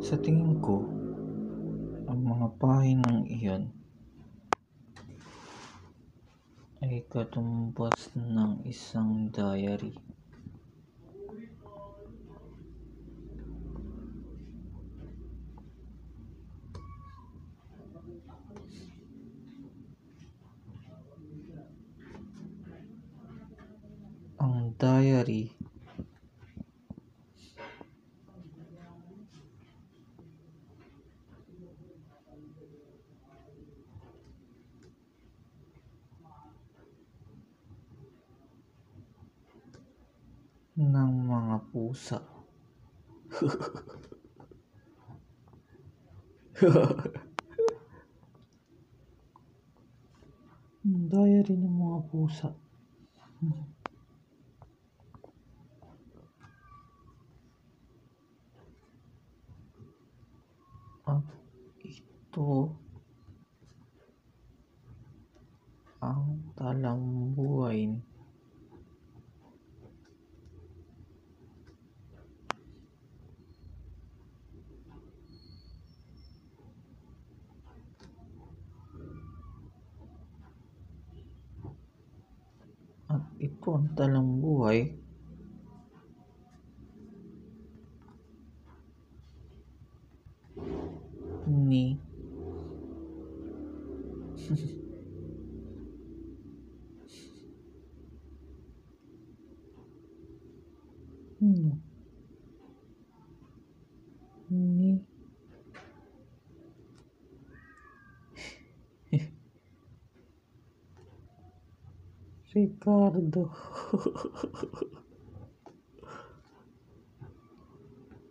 Sa tingin ko, ang mga pahinang iyon ay katumbas ng isang diary. Ang diary ng mga pusa. Ang diary ng mga pusa. At ito ang talambuhay ni ni Ricardo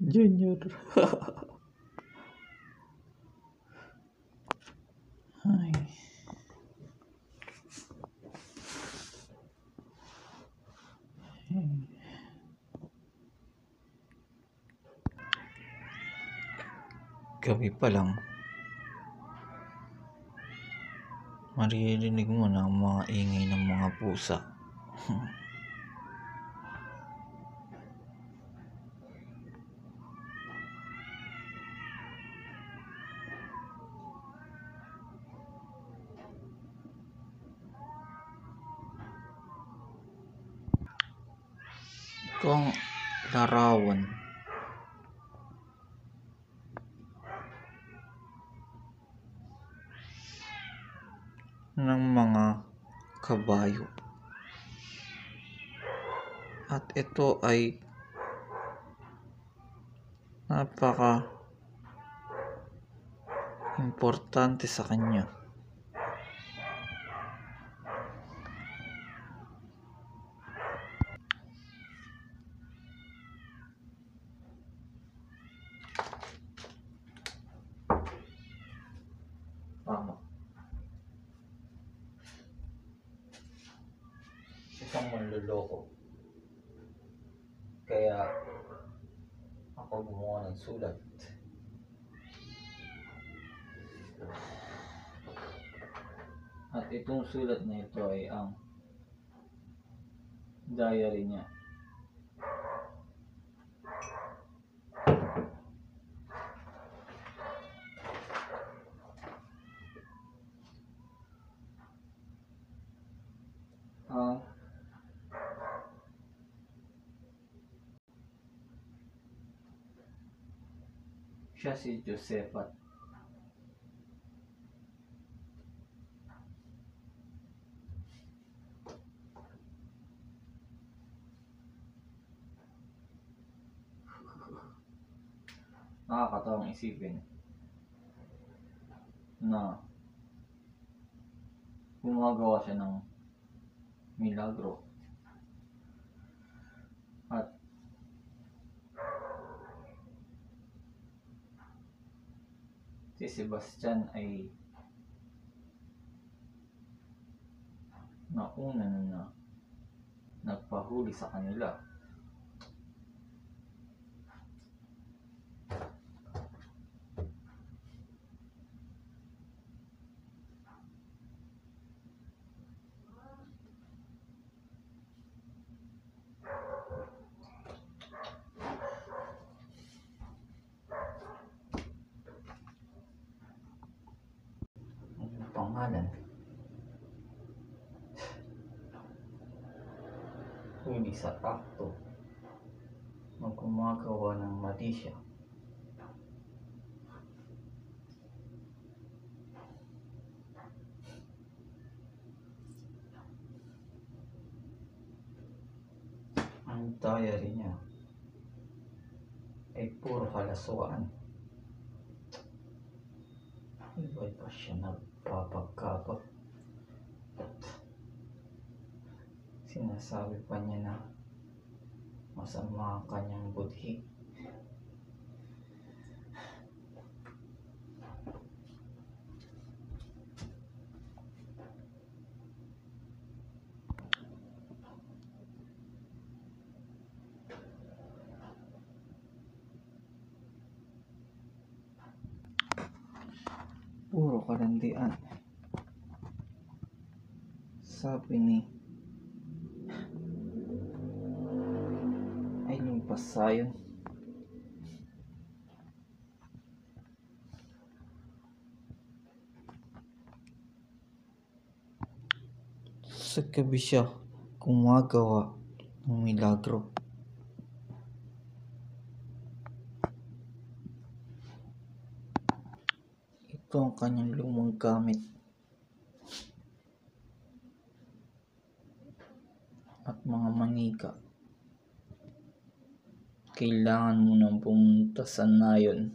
Junior. Ay. Gabi pa lang, maririnig mo na ang mga ingay ng mga pusa. Ito ang larawan ng mga kabayo. At ito ay napaka importante sa kanya. Tama. Isang manloloko. Kaya ako gumawa ng sulat. At itong sulat na ito ay ang diary niya. Siya si Josephat. Nakakatawang isipin na gumagawa siya ng milagro at si Sebastian ay nauna na nagpahuli sa kanila. karangalan. Huli sa akto na gumagawa ng mali siya. Ang diary niya ay puro kalaswaan. Iba'y pa siya nagpapagkapag at sinasabi pa niya na masama ang kanyang budhi. Puro kalandian. Sabi ni Aileen Pasayon, sa gabi siya gumagawa ng milagro. Ito ang kanyang lumang gamit at mga manika. Kailangan mo nang pumunta sa nayon.